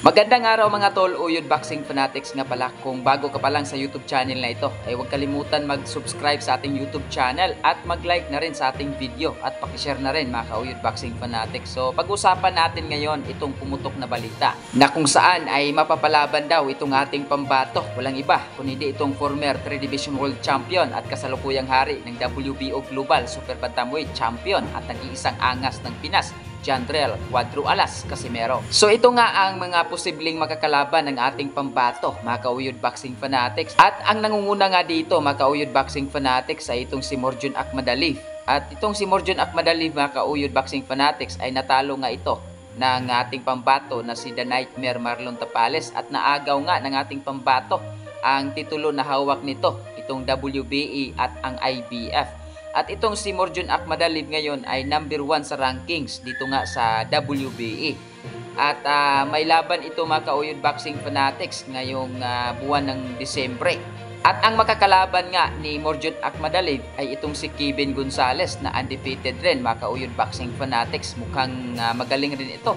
Magandang araw mga tol, Uyod Boxing Fanatics nga pala. Kung bago ka pa lang sa YouTube channel na ito, ay huwag kalimutan mag-subscribe sa ating YouTube channel at mag-like na rin sa ating video at pakishare na rin mga ka-Uyod Boxing Fanatics. So pag-usapan natin ngayon itong pumutok na balita na kung saan ay mapapalaban daw itong ating pambato. Walang iba kundi itong former 3 Division World Champion at kasalukuyang hari ng WBO Global Super Bantamweight Champion at nag-iisang angas ng Pinas, Jandrel Cuadro Alas Casimero. So ito nga ang mga posibleng makakalaban ng ating pambato, mga ka-Uyod Boxing Fanatics. At ang nangunguna nga dito, mga ka-Uyod Boxing Fanatics, ay itong si Morjon Akhmadaliev. At itong si Morjon Akhmadaliev, mga ka-Uyod Boxing Fanatics, ay natalo nga ito ng ating pambato na si The Nightmare Marlon Tapales at naagaw nga ng ating pambato ang titulo na hawak nito, itong WBA at ang IBF. At itong si Morjon Akhmadaliev ngayon ay number 1 sa rankings dito nga sa WBA. At may laban ito mga ka-Uyod Boxing Fanatics ngayong buwan ng Disyembre. At ang makakalaban nga ni Morjon Akhmadaliev ay itong si Kevin Gonzalez na undefeated rin mga ka-Uyod Boxing Fanatics. Mukhang magaling rin ito.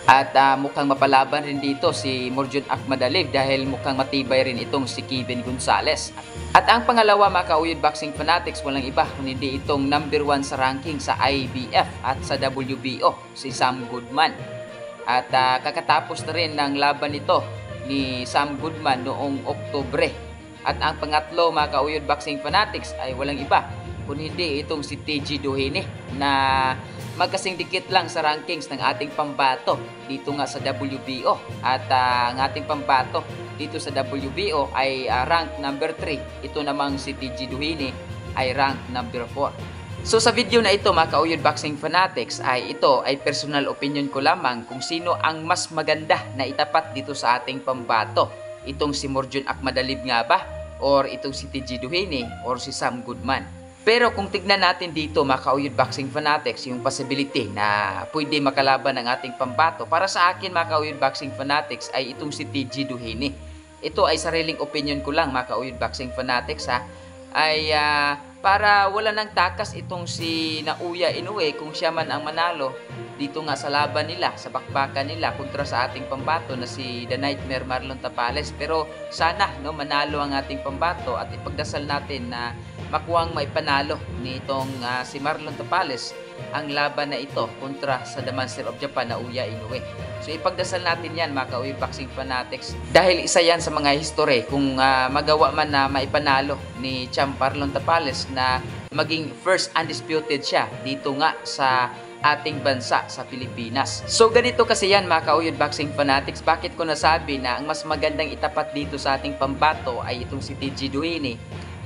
At mukhang mapalaban rin dito si Morjon Akhmadaliev dahil mukhang matibay rin itong si Kevin Gonzalez. At ang pangalawa mga ka-Uyod Boxing Fanatics, walang iba kundi itong number 1 sa ranking sa IBF at sa WBO, si Sam Goodman. At kakatapos na rin ng laban nito ni Sam Goodman noong Oktubre. At ang pangatlo mga ka-Uyod Boxing Fanatics ay walang iba kundi itong si TG Duhini na magkasing dikit lang sa rankings ng ating pambato dito nga sa WBO. At ang ating pambato dito sa WBO ay rank number 3. Ito namang si TG Duhini ay rank number 4. So sa video na ito mga ka-Uyod Boxing Fanatics ay ito ay personal opinion ko lamang kung sino ang mas maganda na itapat dito sa ating pambato. Itong si Morjon Akhmadaliev nga ba? Or itong si TG Duhini or si Sam Goodman? Pero kung tignan natin dito mga ka-Uyod Boxing Fanatics yung possibility na pwede makalaban ng ating pambato, para sa akin mga ka-Uyod Boxing Fanatics ay itong si TG Duhini. Ito ay sariling opinion ko lang mga ka-Uyod Boxing Fanatics ay para wala nang takas itong si Naoya Inoue kung siya man ang manalo dito nga sa laban nila, sa bakbakan nila kontra sa ating pambato na si The Nightmare Marlon Tapales. Pero sana manalo ang ating pambato at ipagdasal natin na makuhang maipanalo nitong si Marlon Tapales ang laban na ito kontra sa The Monster of Japan na Naoya Inoue. So ipagdasal natin yan mga ka-Uyod Boxing Fanatics dahil isa yan sa mga history kung magawa man na maipanalo ni Champ Marlon Tapales na maging first undisputed siya dito nga sa ating bansa sa Pilipinas. So ganito kasi yan mga ka-Uyod Boxing Fanatics. Bakit ko nasabi na ang mas magandang itapat dito sa ating pambato ay itong si TG Duhini?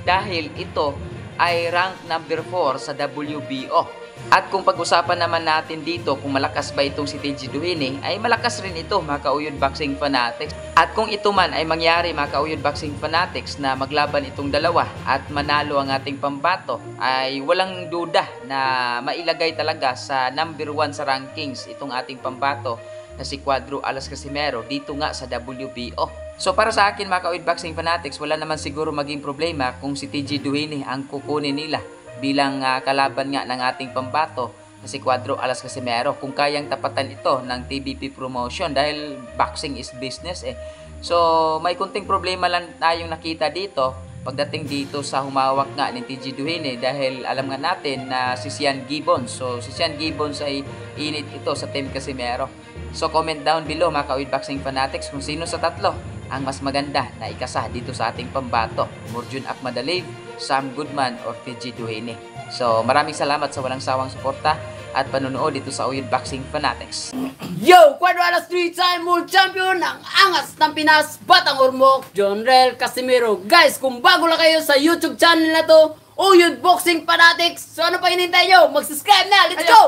Dahil ito ay rank number 4 sa WBO. At kung pag-usapan naman natin dito kung malakas ba itong si TG Duhini, ay malakas rin ito mga ka-Uyod Boxing Fanatics. At kung ito man ay mangyari mga ka-Uyod Boxing Fanatics na maglaban itong dalawa at manalo ang ating pambato, ay walang duda na mailagay talaga sa number 1 sa rankings itong ating pambato na si Cuadro Alas Casimero dito nga sa WBO. So para sa akin mga ka-Uyod Boxing Fanatics, wala naman siguro maging problema kung si TG Duhini ang kukunin nila bilang kalaban nga ng ating pambato na si Cuadro Alas Casimero kung kayang tapatan ito ng TBP promotion dahil boxing is business So may kunting problema lang tayong nakita dito pagdating dito sa humawak nga ni TG Duhini dahil alam nga natin na si Sian Gibbons. So si Sian Gibbons ay init ito sa Team Casimero. So comment down below mga ka-Uyod Boxing Fanatics kung sino sa tatlo ang mas maganda na ikasa dito sa ating pambato, Morjon Akhmadaliev, Sam Goodman or TG Duhini. So maraming salamat sa walang sawang suporta at panunood dito sa Uyod Boxing Fanatics. Yo! Cuadro Alas 3-time world champion ng angas ng Pinas, Batang Ormoc, Jandrel Casimero. Guys, kung bago lang kayo sa YouTube channel na to, Uyod Boxing Fanatics, so ano pa hinintay nyo? Mag-subscribe na! Let's go!